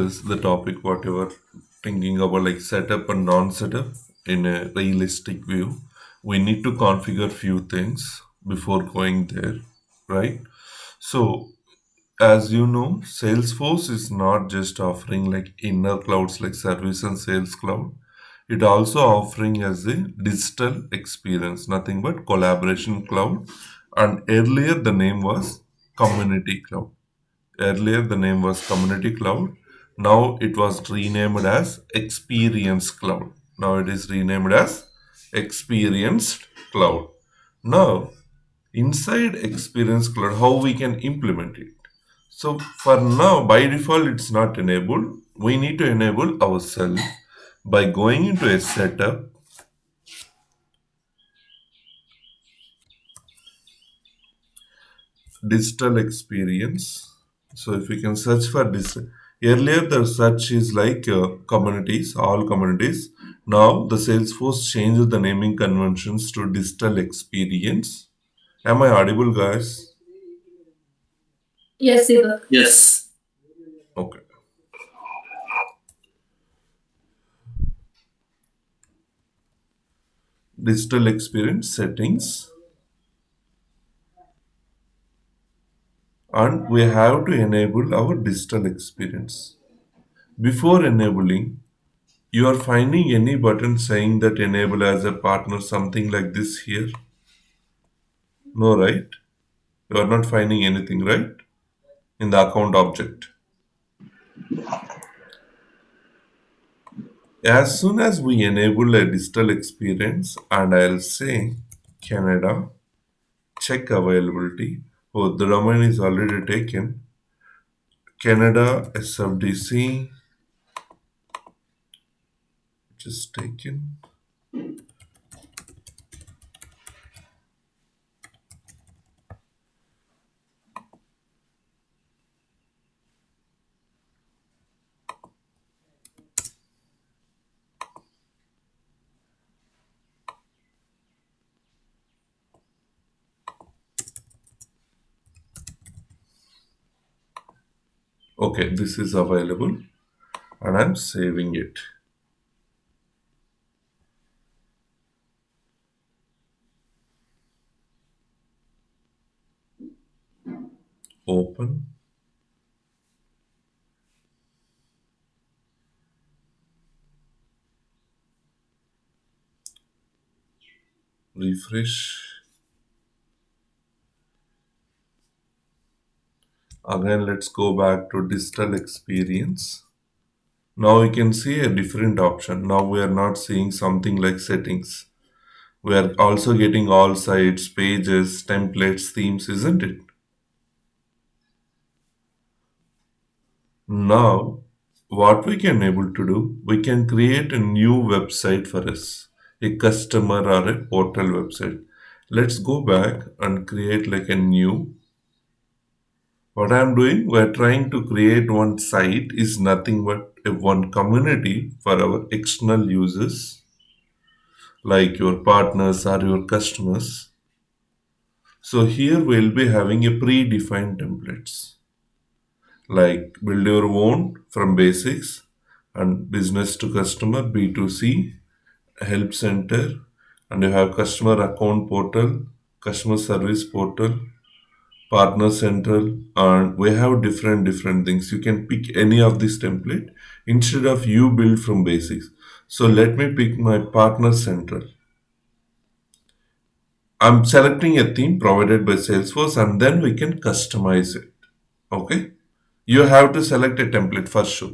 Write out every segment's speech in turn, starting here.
is the topic whatever thinking about like setup and non-setup in a realistic view. We need to configure few things before going there, right? So as you know, Salesforce is not just offering like inner clouds like service and sales cloud. It also offering as a digital experience, nothing but collaboration cloud. And earlier the name was community cloud. Earlier, the name was Community Cloud. Now it was renamed as Experience Cloud. Now it is renamed as Experienced Cloud. Now, inside Experience Cloud, how we can implement it? So for now, by default, it's not enabled. We need to enable ourselves by going into a setup, digital experience. So if we can search for this, earlier the search is like communities, all communities. Now the Salesforce changed the naming conventions to digital experience. Am I audible, guys? Yes, Siva. Yes. Okay. Digital experience settings, and we have to enable our digital experience. Before enabling, you are finding any button saying that enable as a partner, something like this here? No, right? You are not finding anything, right? In the account object. As soon as we enable a digital experience and I'll say Canada, check availability. Oh, the domain is already taken. Canada SFDC, which is taken. Okay, this is available and I'm saving it. Open. Refresh. Again, let's go back to digital experience. Now we can see a different option. Now we are not seeing something like settings. We are also getting all sites, pages, templates, themes, isn't it? Now, what we can able to do, we can create a new website for us, a customer or a portal website. Let's go back and create like a new. What I'm doing, we're trying to create one site is nothing but a one community for our external users like your partners or your customers. So here we'll be having a predefined templates like build your own from basics and business to customer B2C, help center, and you have customer account portal, customer service portal, partner central, and we have different things. You can pick any of this template instead of you build from basics. So let me pick my partner central. I'm selecting a theme provided by Salesforce and then we can customize it. Okay. You have to select a template for sure.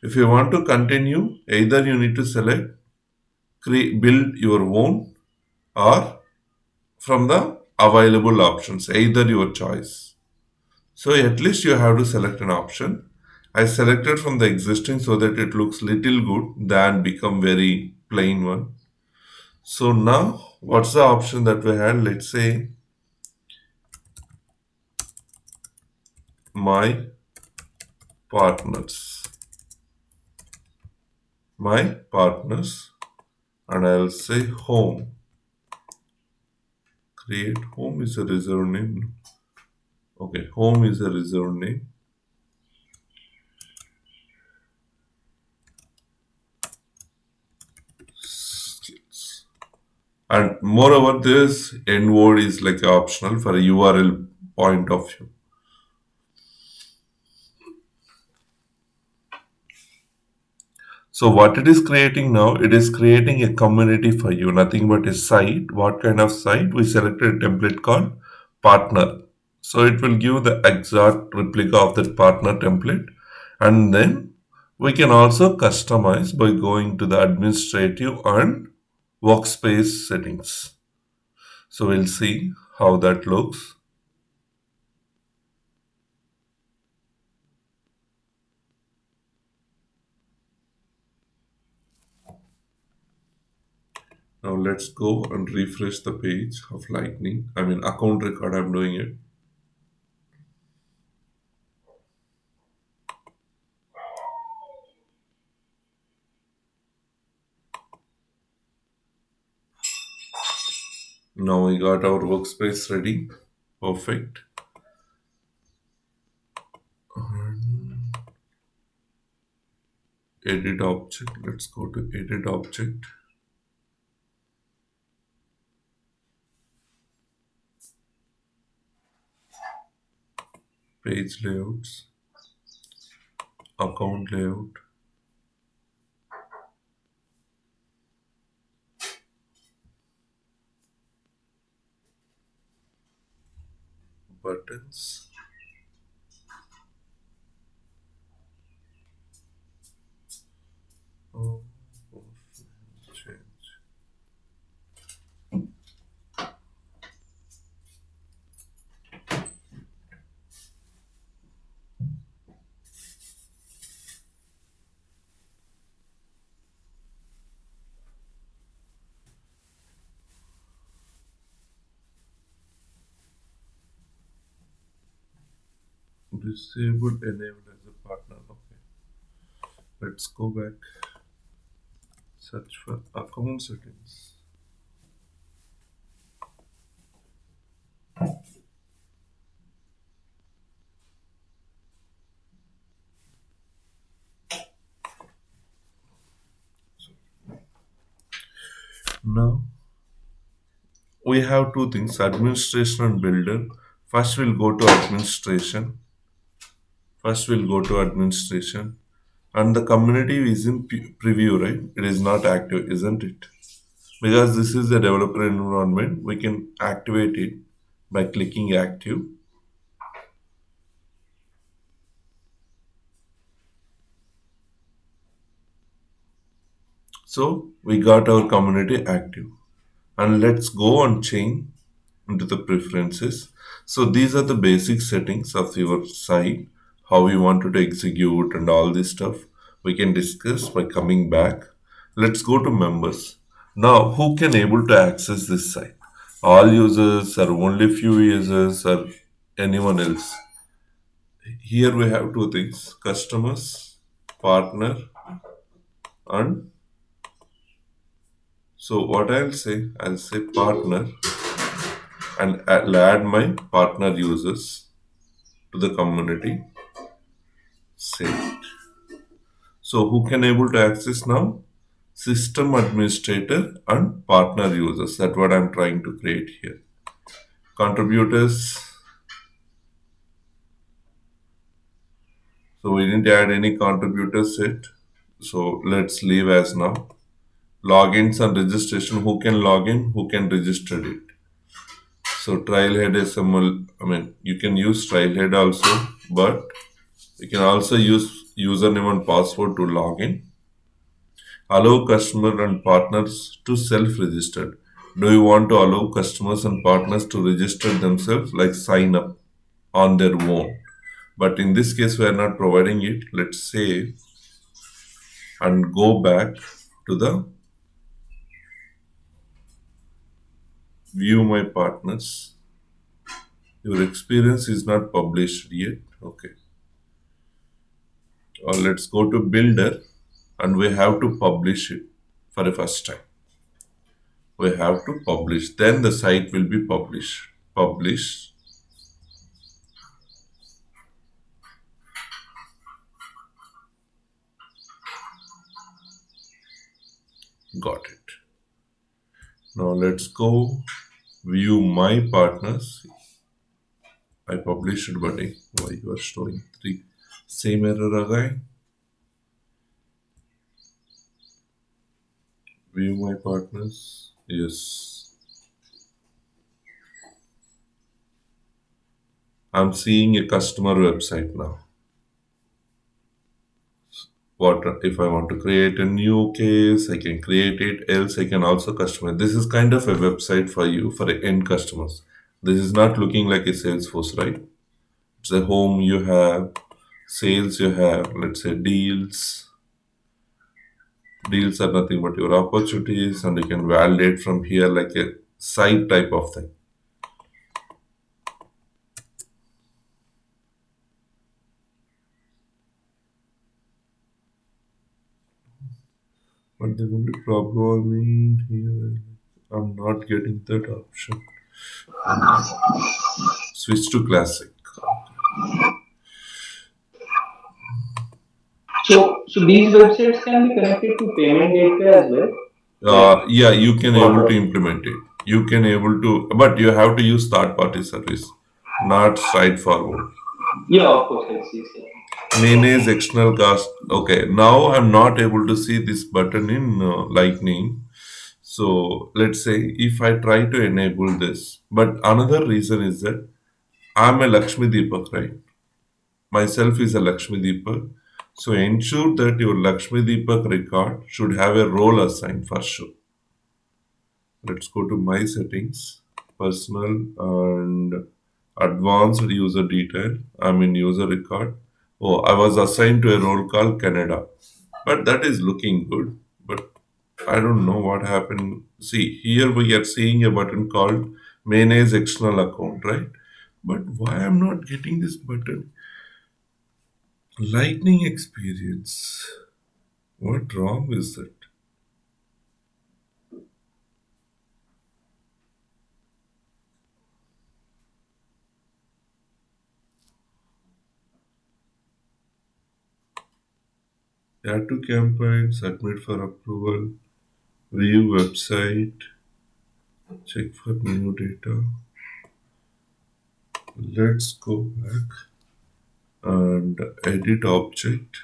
If you want to continue, either you need to select build your own or from the available options, either your choice. So at least you have to select an option. I selected from the existing so that it looks little good than become very plain one. So now what's the option that we had? Let's say my partners. My partners, and I'll say home. Create home is a reserved name. Okay, home is a reserved name. And moreover, this end word is like optional for a URL point of view. So what it is creating now, it is creating a community for you, nothing but a site. What kind of site? We selected a template called partner. So it will give the exact replica of that partner template. And then we can also customize by going to the administrative and workspace settings. So we'll see how that looks. Now let's go and refresh the page of Lightning. I mean account record, I'm doing it. Now we got our workspace ready. Perfect. Edit object. Let's go to edit object. Page layouts. Account layout. Buttons. Oh, change. Disable enable as a partner. Okay. Let's go back. Search for account settings. Now we have two things, administration and builder. First we'll go to administration. First we'll go to administration. And the community is in preview, right? It is not active, isn't it? Because this is a developer environment, we can activate it by clicking active. So we got our community active. And let's go and change into the preferences. So these are the basic settings of your site, how you wanted to execute and all this stuff. We can discuss by coming back. Let's go to members. Now, who can able to access this site? All users or only few users or anyone else? Here we have two things, customers, partner, and so what I'll say partner and I'll add my partner users to the community. Save it. So who can able to access now? System administrator and partner users. That's what I'm trying to create here. Contributors. So we didn't add any contributors yet. So let's leave as now. Logins and registration. Who can log in? Who can register it? So Trailhead SML. I mean, you can use Trailhead also, but you can also use username and password to log in. Allow customer and partners to self-register. Do you want to allow customers and partners to register themselves, like sign up on their own? But in this case, we are not providing it. Let's save and go back to the view my partners. Your experience is not published yet. Okay. Or let's go to builder and we have to publish it for the first time. We have to publish. Then the site will be published. Publish. Got it. Now let's go view my partners. I published buddy. Why you are showing three? Same error again. View my partners. Yes. I'm seeing a customer website now. What if I want to create a new case? I can create it, else I can also customize. This is kind of a website for you for the end customers. This is not looking like a Salesforce, right? It's a home you have, sales you have, let's say deals. Deals are nothing but your opportunities, and you can validate from here like a site type of thing. But the only problem in here, I'm not getting that option. Switch to classic. So these websites can be connected to payment gateway as well. Like Yeah, you can able for to implement it. You can able to, but you have to use third party service, not straightforward. yeah, of course, I see. Sir. Manage external cost. Okay, now I'm not able to see this button in Lightning. So let's say if I try to enable this, but another reason is that I'm a Lakshmi Deepak, right? Myself is a Lakshmi Deepak. So ensure that your Lakshmi Deepak record should have a role assigned for sure. Let's go to my settings, personal and advanced user detail. I'm in user record. Oh, I was assigned to a role called Canada, but that is looking good. But I don't know what happened. See, here we are seeing a button called manage external account, right? But why I'm not getting this button? Lightning experience. What wrong is that? Add to campaign, submit for approval, view website, check for new data. Let's go back and edit object,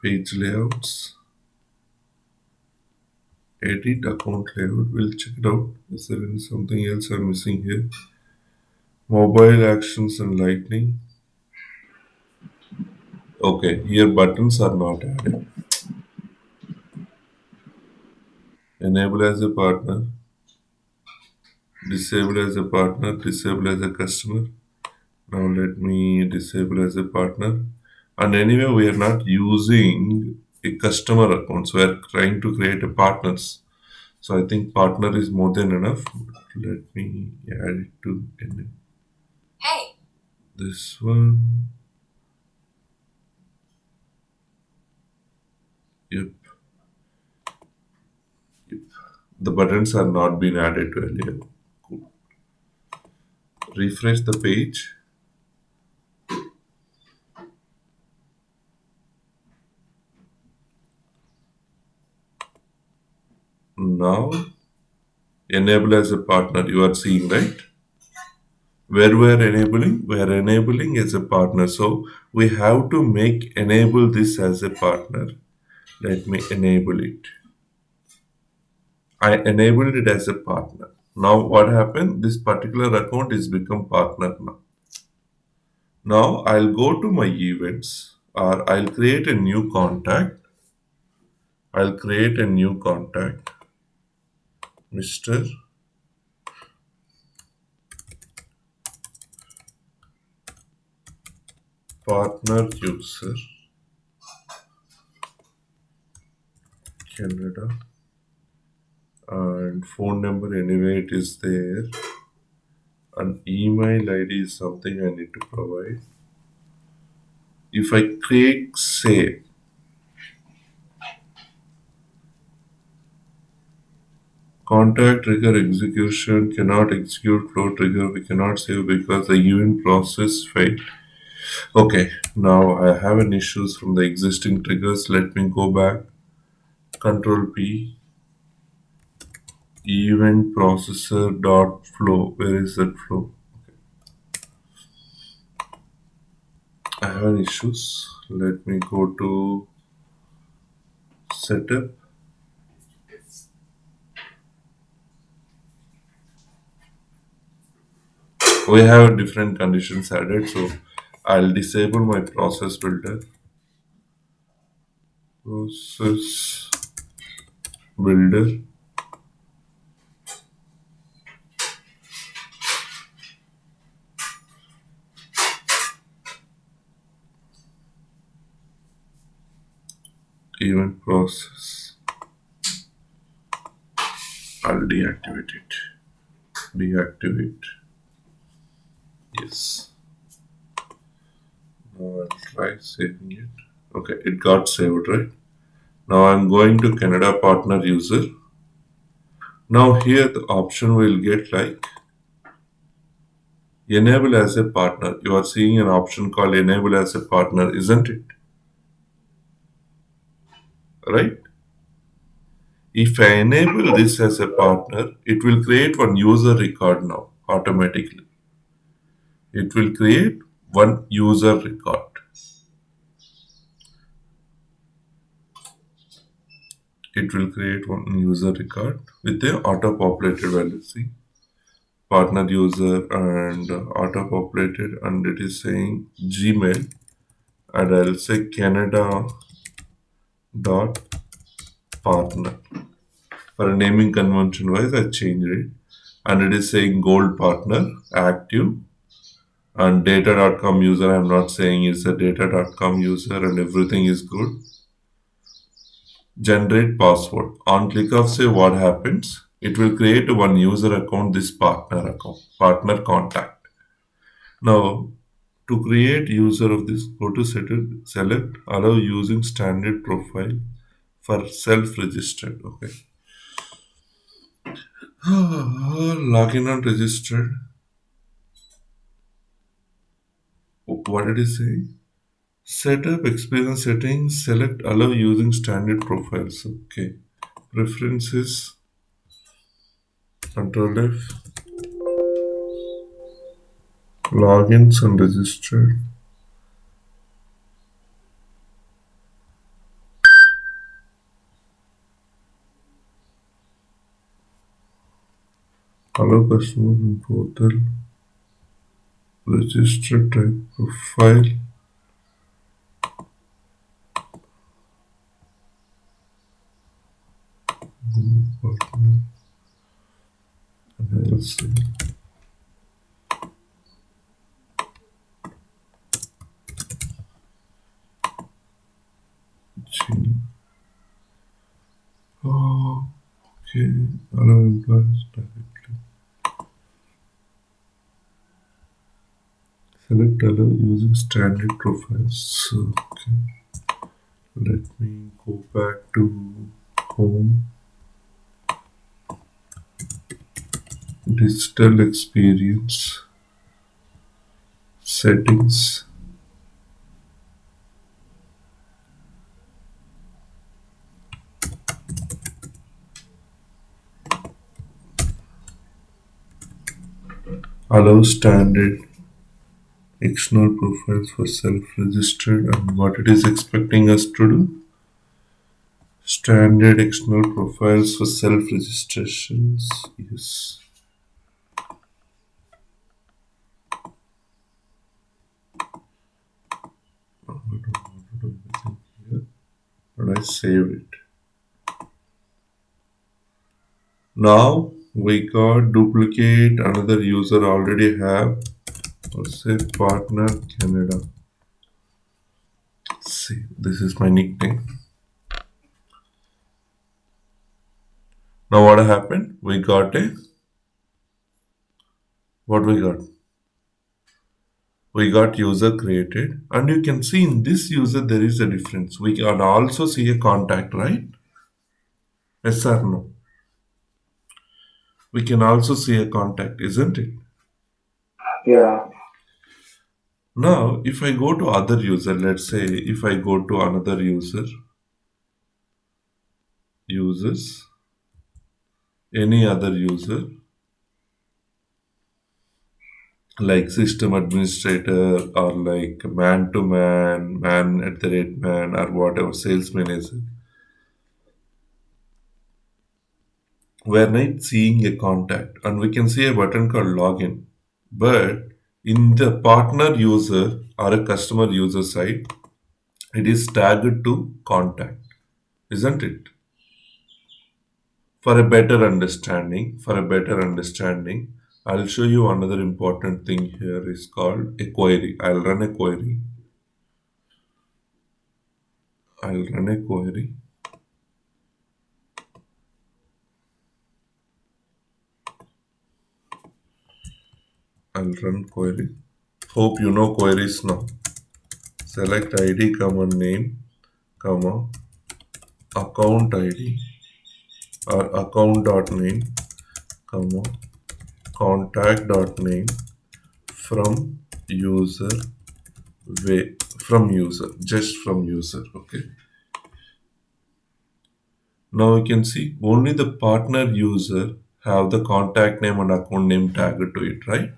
page layouts, edit account layout. We'll check it out. Is there something else I'm missing here? Mobile actions and lightning. Okay, here buttons are not added. Enable as a partner, disable as a partner, disable as a customer. Now let me disable as a partner. And anyway, we are not using a customer account, so we are trying to create a partners. So I think partner is more than enough. Let me add it to this one. Yep, yep. The buttons are not been added to earlier. Cool. Refresh the page. Now enable as a partner. You are seeing, right? Where we're enabling as a partner. So we have to make enable this as a partner. Let me enable it. I enabled it as a partner. Now what happened? This particular account is become partner now. Now I'll go to my events, or I'll create a new contact. I'll create a new contact. Mr. Partner User Canada, and phone number anyway it is there. An email ID is something I need to provide. If I click save, contact trigger execution cannot execute flow trigger. We cannot save because the event process failed. Okay, now I have an issues from the existing triggers. Let me go back. Control P, event processor dot flow. Where is that flow? I have an issues. Let me go to setup. We have different conditions added, so I'll disable my process builder. Process builder, event process. I'll deactivate it. Deactivate. Yes. Now I'll try saving it. Okay, it got saved, right? Now I'm going to Canada partner user. Now here the option will get like enable as a partner. You are seeing an option called enable as a partner, isn't it? Right? If I enable this as a partner, it will create one user record now automatically. It will create one user record. It will create one user record with the auto populated value. See, partner user and auto populated, and it is saying Gmail, and I'll say Canada dot partner. For a naming convention wise, I changed it, and it is saying gold partner active and data.com user. I'm not saying it's a data.com user and everything is good. Generate password. On click of say what happens, it will create one user account, this partner account, partner contact. Now to create user of this, go to select allow using standard profile for self-registered. Okay. Login and registered. What did it say? Setup experience settings. Select allow using standard profiles. Okay. Preferences. Control F. Logins and registered. Allow customers in portal. Register type profile. Partner. And I'll say G. Oh, okay. Allow employees directly. Select allow using standard profiles. Okay. Let me go back to home. Digital experience. Settings. Allow standard external profiles for self-registered, and what it is expecting us to do. Standard external profiles for self-registrations. Yes. I don't want to do anything here, but I save it. Now we got duplicate another user already have. Let's say partner Canada. See, this is my nickname. Now what happened? We got a what we got? We got user created, and you can see in this user there is a difference. We can also see a contact, right? Yes or no? We can also see a contact, isn't it? Yeah. Now if I go to other user, let's say if I go to another users, any other user like system administrator or like man to man, man at the rate man, or whatever sales manager, we're not seeing a contact and we can see a button called login. But in the partner user or a customer user side, it is tagged to contact, isn't it? For a better understanding, I'll show you another important thing here is called a query. I'll run a query. I'll run a query. I'll run query. Hope you know queries now. Select ID, comma name, comma account ID or account dot name, comma contact dot name from user way from user, just from user. Okay. Now you can see only the partner user have the contact name and account name tagged to it, right?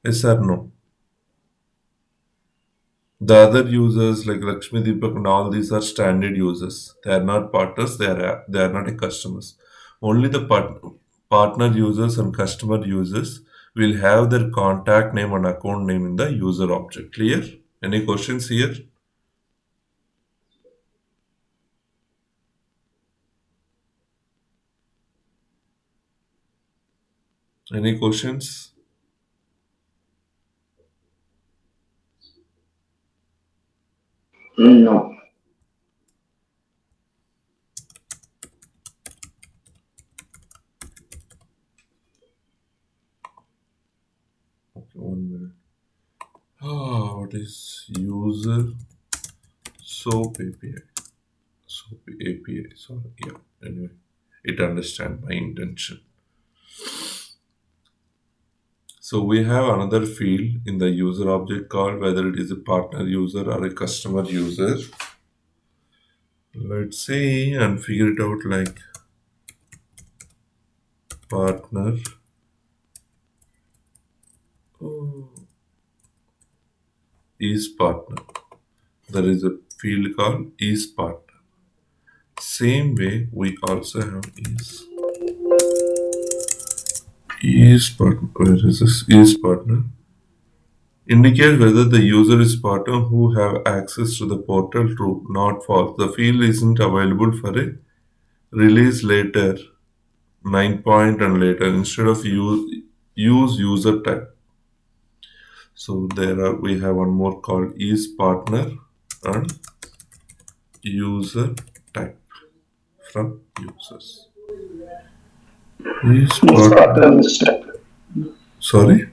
Yes or no? The other users like Lakshmi Deepak and all these are standard users. They are not partners. They are not a customers. Only the partner users and customer users will have their contact name and account name in the user object. Clear? Any questions here? Any questions? No. Okay, 1 minute. What is user SOAP API? SOAP API. Sorry. Yeah. Anyway, it understand my intention. So we have another field in the user object called whether it is a partner user or a customer user. Let's see and figure it out like partner oh, is partner. There is a field called is partner. Same way we also have is partner. Where is this? Is partner. Indicate whether the user is partner who have access to the portal. True, not false. The field isn't available for a release later 9 point and later instead of use user type. So there are we have one more called is partner and user type from users. Is It's partner. partner step. Sorry.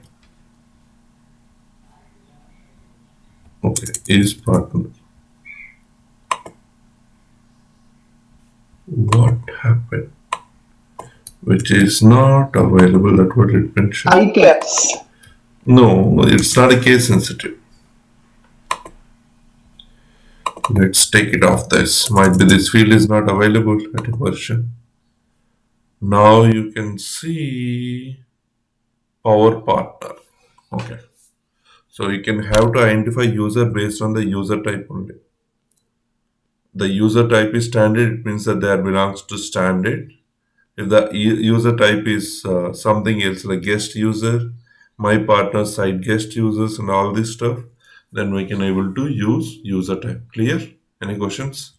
Okay. Is partner. What happened? Which is not available. That what it mentioned. I caps. No, it's not a case sensitive. Let's take it off this. Might be this field is not available at a version. Now you can see power partner. Okay. So you can have to identify user based on the user type only. The user type is standard, it means that they belongs to standard. If the user type is something else like guest user, my partner site guest users and all this stuff, then we can able to use user type. Clear? Any questions?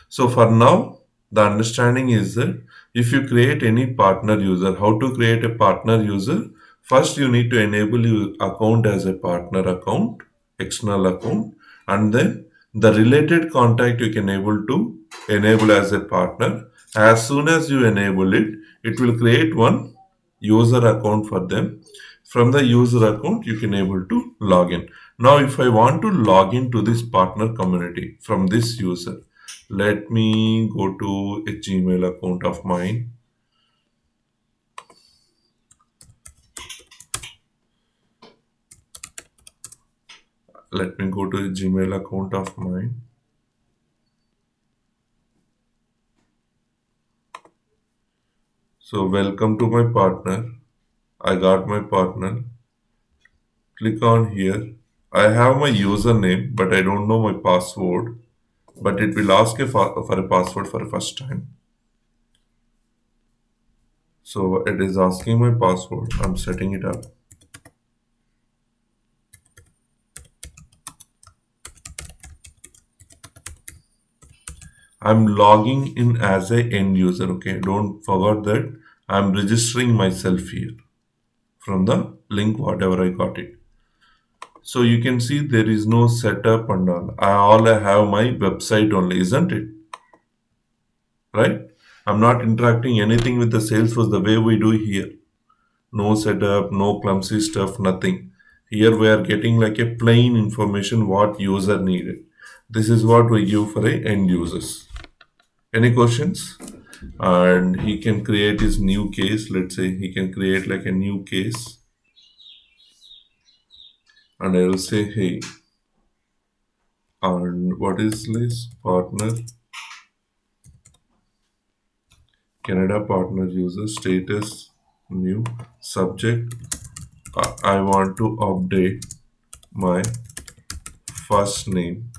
So for now, the understanding is that if you create any partner user, how to create a partner user? First, you need to enable your account as a partner account, external account, and then the related contact you can able to enable as a partner. As soon as you enable it, it will create one user account for them. From the user account, you can able to log in. Now, if I want to log into this partner community from this user, let me go to a Gmail account of mine. Let me go to a Gmail account of mine. So welcome to my partner. I got my partner. Click on here. I have my username, but I don't know my password. But it will ask for a password for the first time. So it is asking my password. I'm setting it up. I'm logging in as a end user. Okay, don't forget that I'm registering myself here from the link whatever I got it. So you can see there is no setup and all. I have my website only, isn't it? Right? I'm not interacting anything with the Salesforce the way we do here. No setup, no clumsy stuff, nothing. Here we are getting like a plain information what user needed. This is what we give for a end users. Any questions? And he can create his new case. Let's say he can create like a new case, and I will say, hey, and what is this partner? Canada partner user status new subject. I want to update my first name.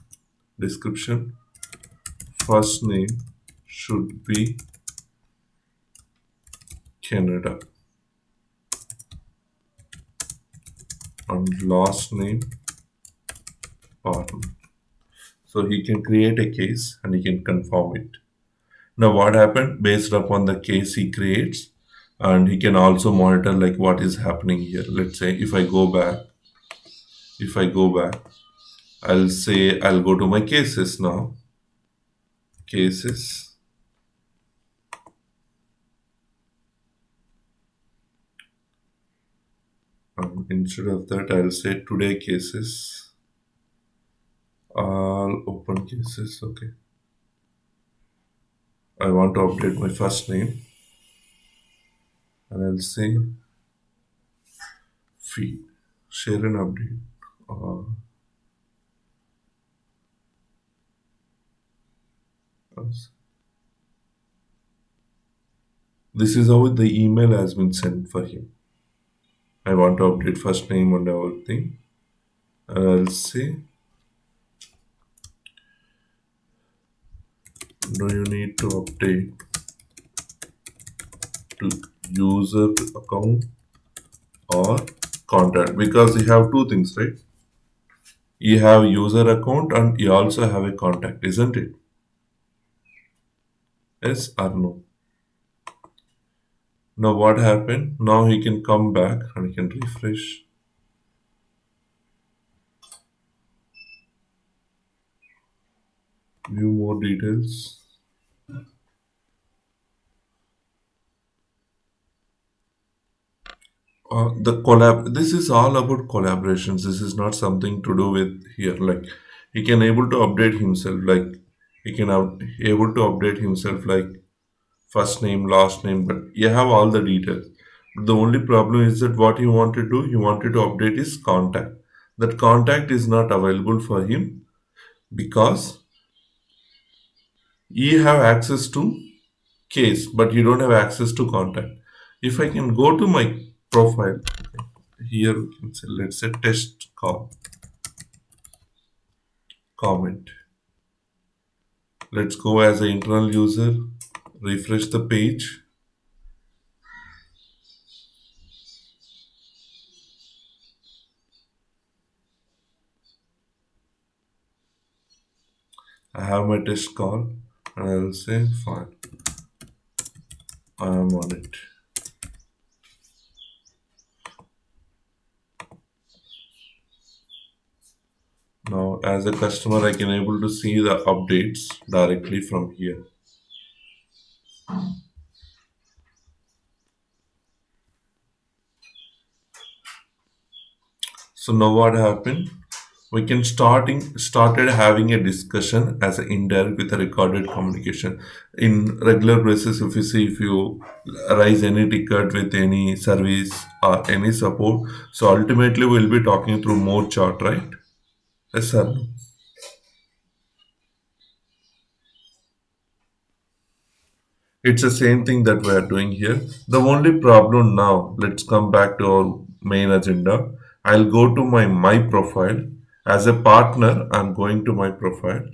Description: first name should be Canada and last name partner. So he can create a case and he can confirm it. Now what happened based upon the case he creates, and he can also monitor like what is happening here. Let's say if I go back, I'll say I'll go to my cases now. Cases. Instead of that, I'll say today cases. All open cases. Okay. I want to update my first name, and I'll say feed. Share an update. Uh, this is how the email has been sent for him. I want to update first name and everything. And I'll say, do you need to update to user account or contact? Because you have two things, right? You have user account and you also have a contact, isn't it? Yes or no? Now what happened? Now he can come back and he can refresh. View more details. The collab. This is all about collaborations. This is not something to do with here. Like he can able to update himself. Like he can able to update himself like first name, last name. But you have all the details. But the only problem is that what he wanted to do, he wanted to update his contact. That contact is not available for him because you have access to case, but you don't have access to contact. If I can go to my profile here, we can say, let's say test call comment. Let's go as an internal user, refresh the page. I have my test call and I'll say fine. I am on it. Now as a customer I can able to see the updates directly from here. So now what happened? We can started having a discussion as an indirect with a recorded communication. In regular basis, if you see if you raise any ticket with any service or any support, so ultimately we'll be talking through more chat, right? Yes, sir. No. It's the same thing that we are doing here. The only problem now, let's come back to our main agenda. I'll go to my profile. As a partner, I'm going to my profile.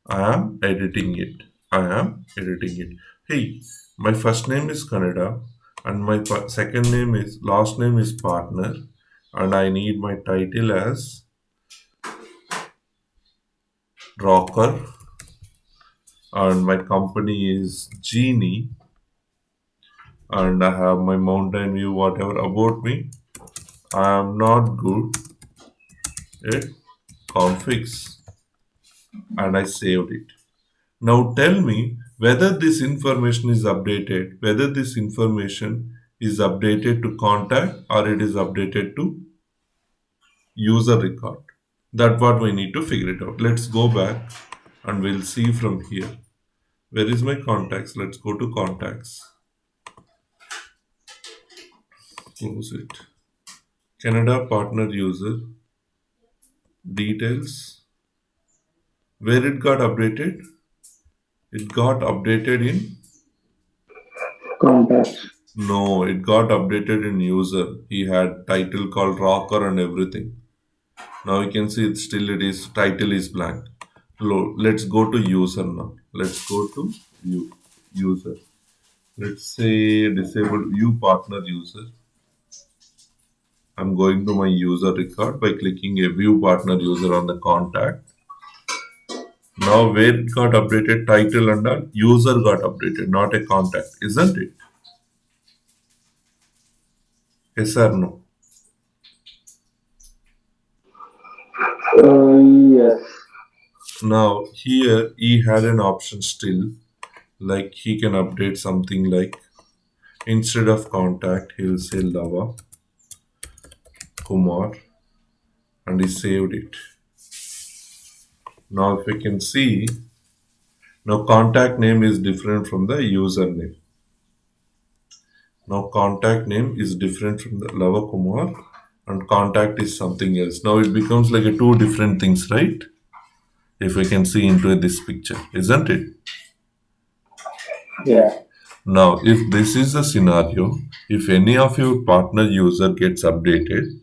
I am editing it. I am editing it. Hey, my first name is Canada and my second name is last name is partner and I need my title as rocker and my company is Genie and I have my mountain view whatever about me. I am not good at configs and I saved it. Now tell me whether this information is updated, whether this information is updated to contact or it is updated to user record. That's what we need to figure it out. Let's go back and we'll see from here. Where is my contacts? Let's go to contacts. Close it. Canada partner user details. Where it got updated? It got updated in Contacts. no, it got updated in user. He had title called rocker and everything. Now you can see it is title is blank. Let's go to user now. Let's go to user. Let's say disabled view partner user. I'm going to my user record by clicking a view partner user on the contact. Now where it got updated title and a user got updated, not a contact, isn't it? Yes or no? Yes. Now here he had an option still, like he can update something like instead of contact, he'll say Lava Kumar and he saved it. Now if we can see, now contact name is different from the username. Now contact name is different from the Lava Kumar and contact is something else. Now it becomes like a two different things, right? If we can see into this picture, isn't it? Yeah. Now if this is the scenario, if any of your partner user gets updated,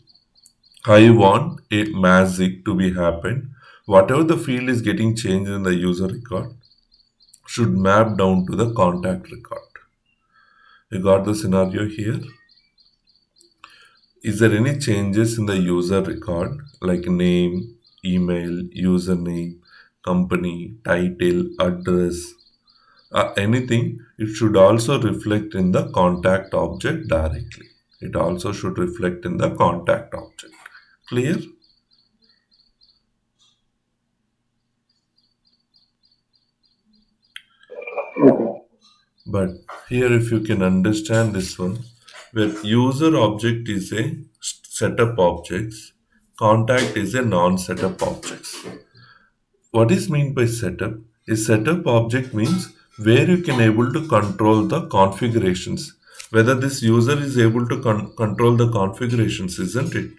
I want a magic to be happen. Whatever the field is getting changed in the user record should map down to the contact record. You got the scenario here? Is there any changes in the user record like name, email, username, company, title, address, anything? It should also reflect in the contact object directly. It also should reflect in the contact object. Clear? Okay. But here, if you can understand this one, where user object is a setup objects, contact is a non-setup objects. What is meant by setup? A setup object means where you can able to control the configurations. Whether this user is able to control the configurations, isn't it?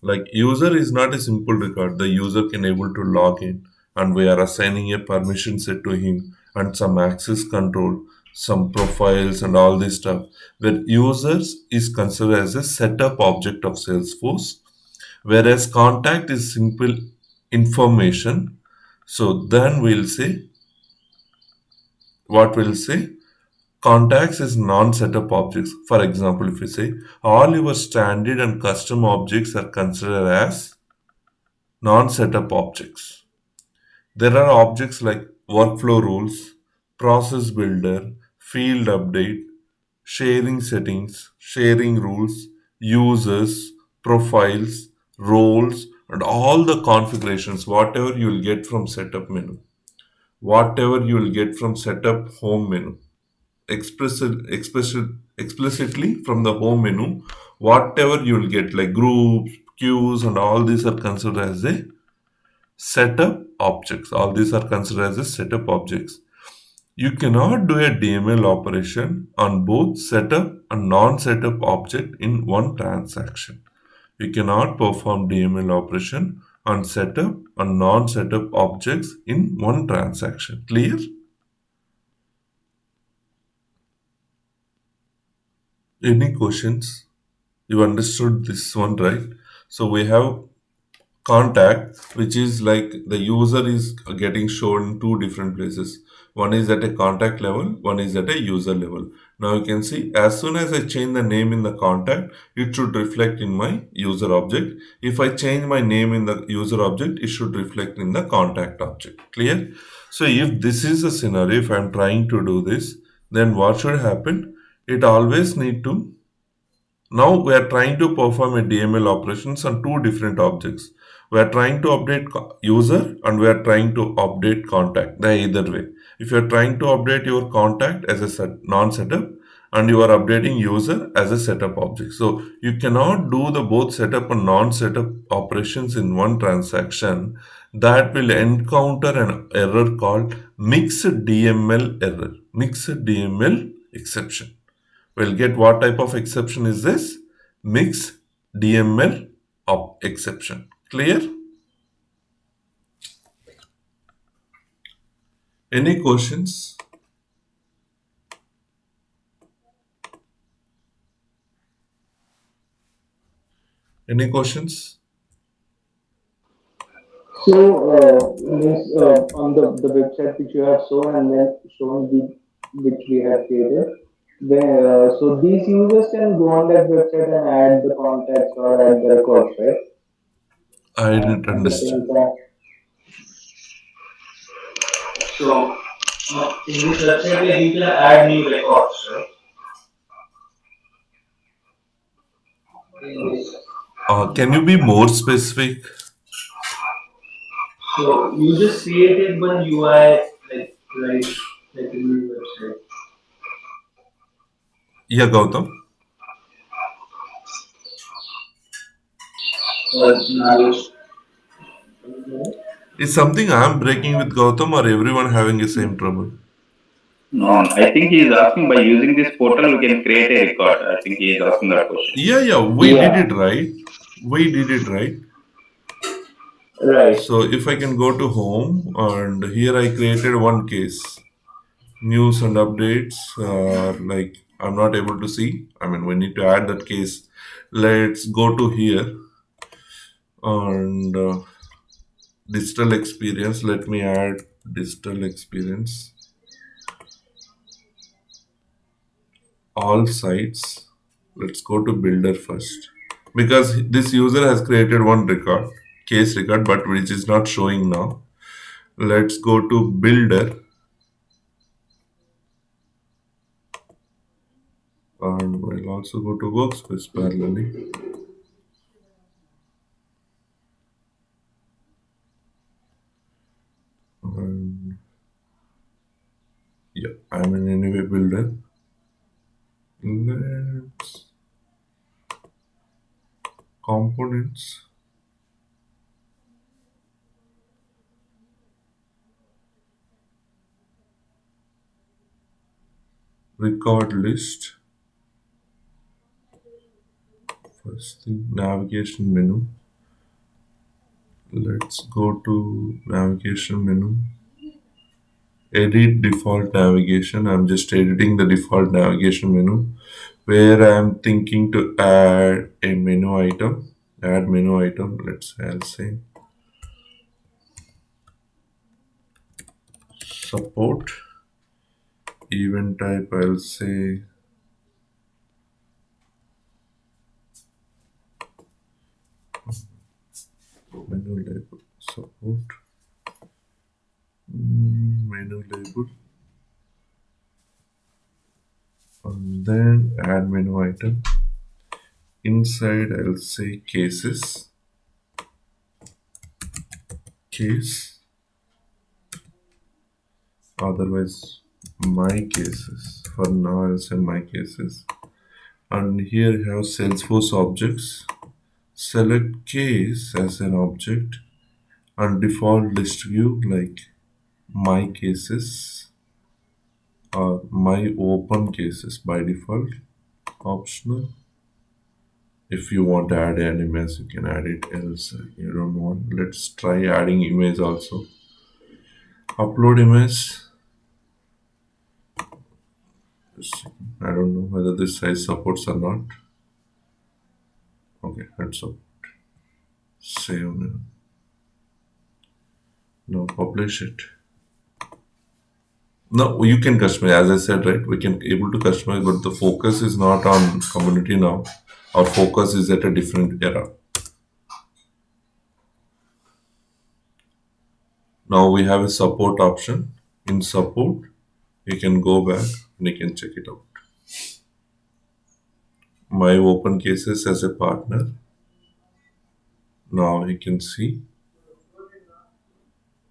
Like user is not a simple record. The user can able to log in and we are assigning a permission set to him and some access control, some profiles and all this stuff. Where users is considered as a setup object of Salesforce, whereas contact is simple information. So then we'll say what we'll say contacts is non-setup objects. For example, if we say all your standard and custom objects are considered as non-setup objects. There are objects like workflow rules, process builder, field update, sharing settings, sharing rules, users, profiles, roles, and all the configurations, whatever you will get from setup menu, whatever you will get from setup home menu, explicitly from the home menu, whatever you will get like groups, queues, and all these are considered as a setup objects. All these are considered as a setup objects. You cannot do a DML operation on both setup and non-setup object in one transaction. You cannot perform DML operation on setup and non-setup objects in one transaction. Clear? Any questions? You understood this one, right? So we have contact, which is like the user is getting shown two different places. One is at a contact level, one is at a user level. Now you can see as soon as I change the name in the contact, it should reflect in my user object. If I change my name in the user object, it should reflect in the contact object. Clear? So if this is a scenario, if I'm trying to do this, then what should happen? It always need to now we are trying to perform a DML operations on two different objects. We are trying to update user and we are trying to update contact. The either way. If you are trying to update your contact as a non-setup and you are updating user as a setup object. So you cannot do the both setup and non-setup operations in one transaction. That will encounter an error called mixed DML error, mixed DML exception. We'll get what type of exception is this? Mix DML exception. Clear? Any questions? Any questions? So, means on the website which you have shown and then shown the which we have created, so these users can go on that website and add the contacts or add the records, right? I didn't At the same understand. time, so in this website, like you can add new records, right? In this, Can you be more specific? so you just created one UI, like right, like a new website. Yeah, Gautam. Now, Is something I'm breaking with Gautam or everyone having the same trouble? No, I think he is asking by using this portal we can create a record. I think he is asking that question. Yeah, yeah, we did yeah, it right. We did it right. right. So if I can go to home and here I created one case. News and updates like I'm not able to see. I mean, we need to add that case. Let's go to here and digital experience. Let me add digital experience, all sites. Let's go to builder first because this user has created one record, case record, but which is not showing now. Let's go to builder and we'll also go to workspace parallelly. And yeah, I'm in anyway builder. Let's components, record list, first thing navigation menu. Let's go to navigation menu, edit default navigation. I'm just editing the default navigation menu where I'm thinking to add a menu item. Add menu item. Let's say I'll say support event type. I'll say menu label support. Menu label and then add menu item. Inside I'll say cases, case, otherwise my cases. For now I'll say my cases. And here you have Salesforce objects. Select case as an object and default list view like my cases or my open cases by default. Optional If you want to add an image, you can add it. Else, you don't want. Let's try adding image also. Upload image. I don't know whether this size supports or not. Okay, that's up. Save now. Now publish it. No, you can customize. As I said, right, we can able to customize, but the focus is not on community now. Our focus is at a different era. Now we have a support option. In support, you can go back and you can check it out. My open cases as a partner. Now you can see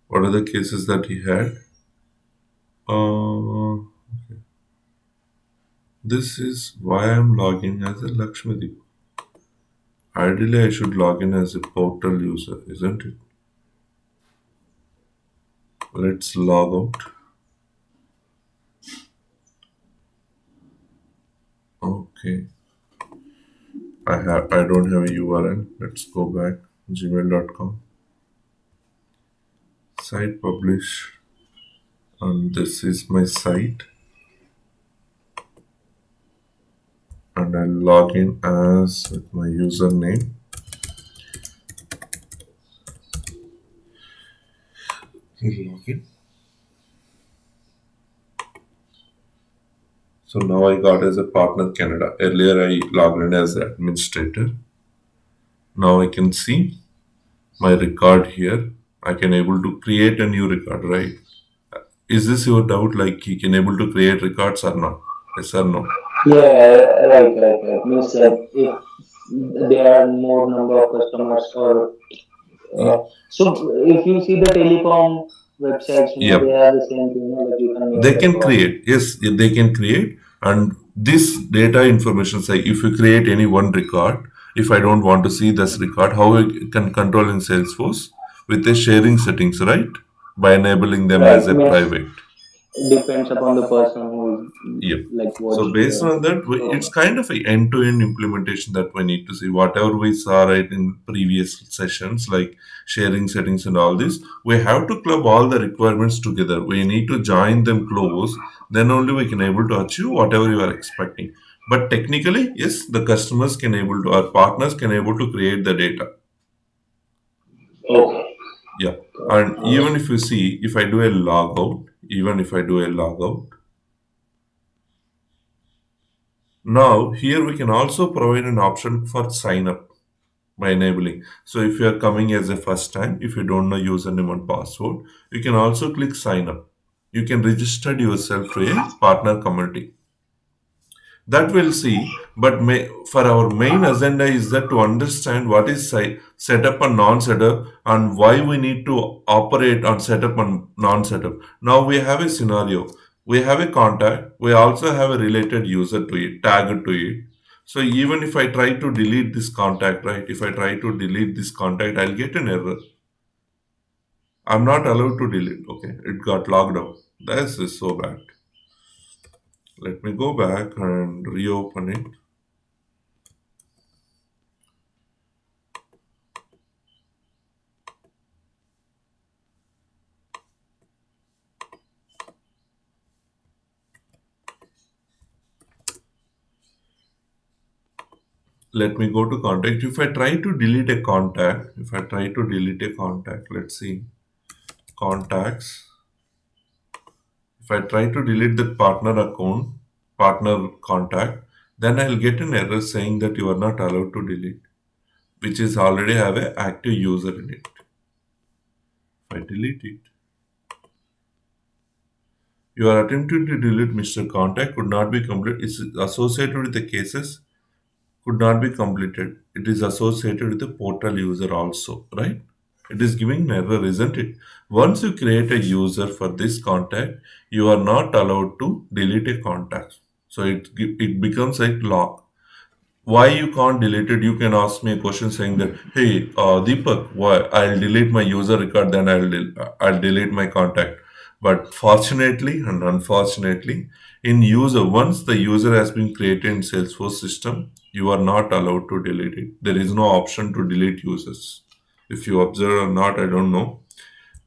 what are the cases that he had. Uh, this is why I'm logging as a Lakshmadeep. Ideally, I should log in as a portal user, isn't it? Let's log out. Okay. I don't have a URL. Let's go back. Gmail.com. Site publish. And this is my site. And I'll log in as with my username. Login. So now I got as a partner Canada. Earlier I logged in as administrator. Now I can see my record here. I can able to create a new record, right? Is this your doubt? Like he can able to create records or not? Yes or no? Yeah, right. Means if there are more number of customers or so if you see the telecom websites, Yep. they have the same thing, like you can make They a can record. create. Yes, they can create. And this data information, say if you create any one record, if I don't want to see this record, how I can control in Salesforce with the sharing settings, right? By enabling them Right, as a means private. depends upon the person who is Yep. like So watching based the on that, it's program. kind of a end-to-end implementation that we need to see. Whatever we saw right in previous sessions, like sharing settings and all this, we have to club all the requirements together. We need to join them close. Then only we can able to achieve whatever you are expecting. But technically, yes, the customers can able to, our partners can able to create the data. Okay. Yeah. And even if you see, if I do a logout, even if I do a logout, now here we can also provide an option for sign up by enabling. So if you are coming as a first time, if you don't know username and password, you can also click sign up. You can register yourself to a partner community. That we'll see, but for our main agenda is that to understand what is setup and non-setup and why we need to operate on setup and non-setup. Now we have a scenario. We have a contact. We also have a related user to it, tag to it. So even if I try to delete this contact, right? If I try to delete this contact, I'll get an error. I'm not allowed to delete. Okay, it got logged out. This is so bad. Let me go back and reopen it. Let me go to contact. If I try to delete a contact, if I try to delete a contact, let's see, contacts. If I try to delete the partner account, partner contact, then I'll get an error saying that you are not allowed to delete, which is already have an active user in it. If I delete it, your attempt to delete Mr. Contact could not be complete. It's associated with the cases could not be completed. It is associated with the portal user also, right? It is giving an error, isn't it? Once you create a user for this contact, you are not allowed to delete a contact. So it becomes like lock. Why you can't delete it? You can ask me a question saying that, hey, Deepak, why I'll delete my user record, then I'll delete my contact. But fortunately and unfortunately, in user, once the user has been created in Salesforce system, You are not allowed to delete it. There is no option to delete users. If you observe or not, I don't know.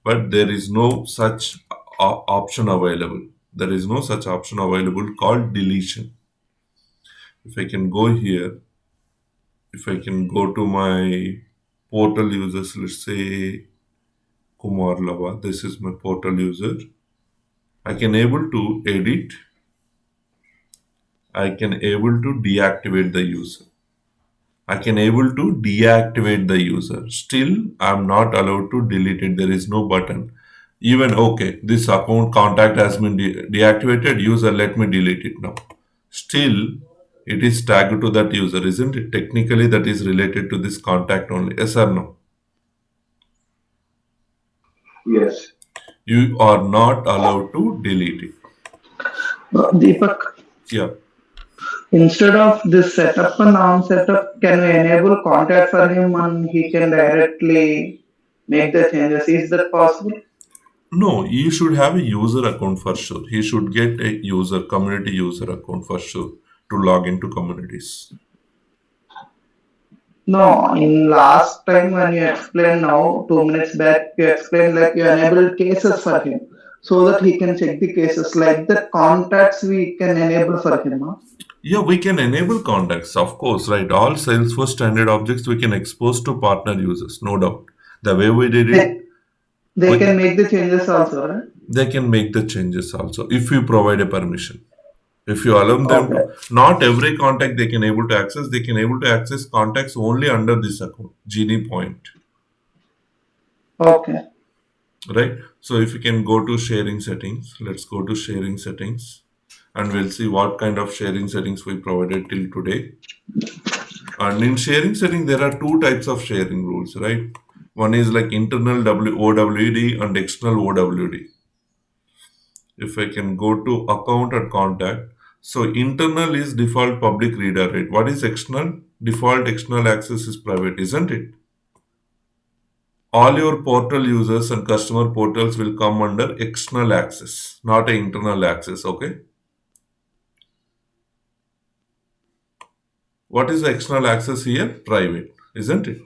But there is no such option available. There is no such option available called deletion. If I can go here, if I can go to my portal users, let's say Kumar Lava, this is my portal user. I can able to edit, I can able to deactivate the user. I can able to deactivate the user. Still, I'm not allowed to delete it. There is no button. Even okay, this account contact has been deactivated. User, let me delete it now. Still, it is tagged to that user, isn't it? Technically, that is related to this contact only. Yes or no? Yes. You are not allowed to delete it. Deepak, Yeah. instead of this setup and non-setup, can we enable contact for him and he can directly make the changes? Is that possible? No, you should have a user account for sure. He should get a user, community user account for sure to log into communities. No, in last time when you explained now, 2 minutes back, you explained like you enabled cases for him so that he can check the cases. Like the contacts we can enable for him. Huh? Yeah, we can enable contacts, of course, right? All Salesforce standard objects we can expose to partner users, no doubt. The way we did it, They we, can make the changes also, right? they can make the changes also if you provide a permission. If you allow them Okay. to, not every contact they can able to access, they can able to access contacts only under this account, Genie Point, Okay. right? So if you can go to sharing settings, let's go to sharing settings and we'll see what kind of sharing settings we provided till today. And in sharing setting, there are two types of sharing rules, right? One is like internal OWD and external OWD. If I can go to account and contact, so internal is default public reader, right? What is external? Default external access is private, isn't it? All your portal users and customer portals will come under external access, not a internal access, okay? What is the external access here? Private, isn't it?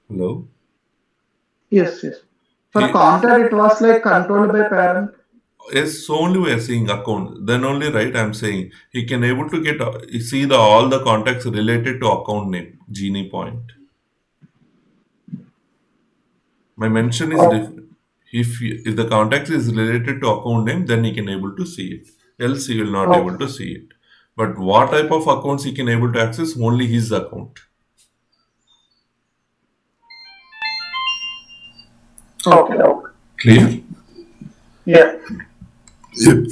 Hello? Yes, yes. For contact, it was like controlled by parent. Yes, so only we are seeing account. Then only right. I'm saying he can able to get see the all the contacts related to account name. Genie point. My mention is Oh, different. If the contact is related to account name, then he can able to see it. Else he will not able okay. to see it. But what type of accounts he can able to access? Only his account. Okay. Okay. Clear? Yeah. Yep.